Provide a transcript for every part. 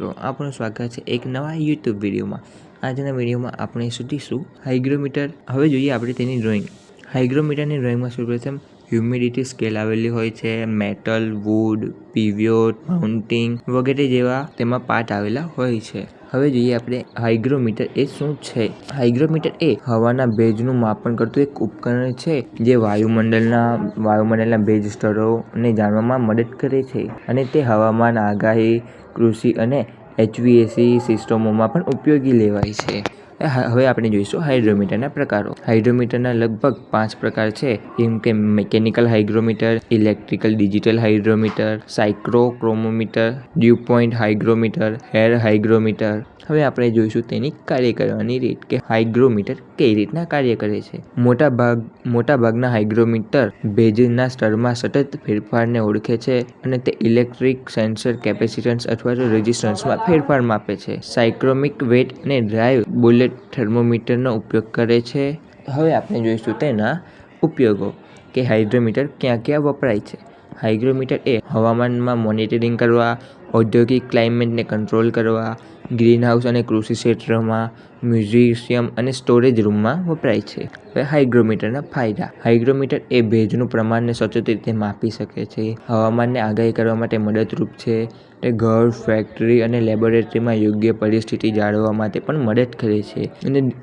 મિત્રો, આપણું સ્વાગત છે એક નવા યુટ્યુબ વિડીયોમાં. આજના વિડીયોમાં આપણે શીખીશું હાઇગ્રોમીટર. હવે જોઈએ આપણે તેની ડ્રોઈંગ. હાઇગ્રોમીટરની ડ્રોઈંગમાં સૌપ્રથમ હ્યુમિડિટી સ્કેલ આવેલી હોય છે, મેટલ, વુડ, પીવિયોટ, માઉન્ટિંગ વગેરે જેવા તેમાં પાર્ટ આવેલા હોય છે. હવે જોઈએ આપણે હાઇગ્રોમીટર એ શું છે. હાઇગ્રોમીટર એ હવાના ભેજનું માપન કરતું એક ઉપકરણ છે જે વાયુમંડળના ભેજ સ્તરોને જાણવામાં મદદ કરે છે અને તે હવામાન આગાહી, કૃષિ અને એચવીએસી સિસ્ટમોમાં પણ ઉપયોગી લેવાય છે. હવે આપણે જોઈશું હાઇગ્રોમીટરના પ્રકારો. હાઇગ્રોમીટરના લગભગ 5 પ્રકાર છે, જેમ કે mechanical hygrometer, electrical digital hygrometer, psychrometer, dew point hygrometer, air hygrometer. હવે આપણે જોઈશું તેની કાર્ય કરવાની રીત, કે હાઇગ્રોમીટર કઈ રીતના કાર્ય કરે છે. મોટાભાગના હાઇગ્રોમીટર ભેજના સ્તરમાં સતત ફેરફારને ઓળખે છે અને તે ઇલેક્ટ્રિક સેન્સર, કેપેસિટન્સ અથવા રેઝિસ્ટન્સમાં ફેરફાર માપે છે. સાયક્રોમિક વેટ અને ડ્રાય બુલેટ થર્મોમીટરનો ઉપયોગ કરે છે. હવે આપણે જોઈશું તેના ઉપયોગો, કે હાઇગ્રોમીટર ક્યાં ક્યાં વપરાય છે. હાઇગ્રોમીટર એ હવામાનમાં મોનિટરિંગ કરવા, ઔદ્યોગિક ક્લાઇમેટને કંટ્રોલ કરવા, ગ્રીનહાઉસ અને કૃષિ ક્ષેત્રમાં, મ્યુઝિયમ અને સ્ટોરેજ રૂમમાં વપરાય છે. હવે હાઇગ્રોમીટરના ફાયદા. હાઇગ્રોમીટર એ ભેજનું પ્રમાણને સચોટ રીતે માપી શકે છે. હવામાનની આગાહી કરવા માટે મદદરૂપ છે. તે ઘર, ફેક્ટરી અને લેબોરેટરીમાં યોગ્ય પરિસ્થિતિ જાળવવા માટે પણ મદદ કરે છે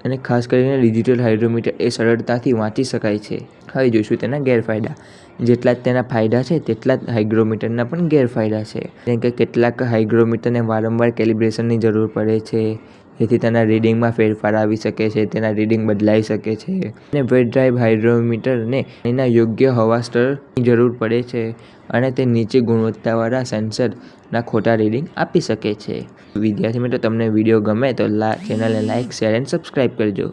અને ખાસ કરીને ડિજિટલ હાઇગ્રોમીટર એ સરળતાથી વાંચી શકાય છે. હવે જોઈશું તેના ગેરફાયદા. જેટલા જ તેના ફાયદા છે તેટલા જ હાઇગ્રોમીટરના પણ ગેરફાયદા છે. જેમ કે કેટલાક હાઇગ્રોમીટરને વારંવાર કેલિબ્રેશનની જરૂર પડે છે, જેથી તેના રીડિંગમાં ફેરફાર આવી શકે છે, તેના રીડિંગ બદલાઈ શકે છે. અને વેટ ડ્રાય હાઇગ્રોમીટરને પાણીના યોગ્ય હવા સ્તરની જરૂર પડે છે અને તે નીચી ગુણવત્તાવાળા સેન્સરના ખોટા રીડિંગ આપી શકે છે. વિદ્યાર્થી મિત્રો, તમને વિડીયો ગમે તો ચેનલને લાઇક, શેર અને સબસ્ક્રાઇબ કરજો.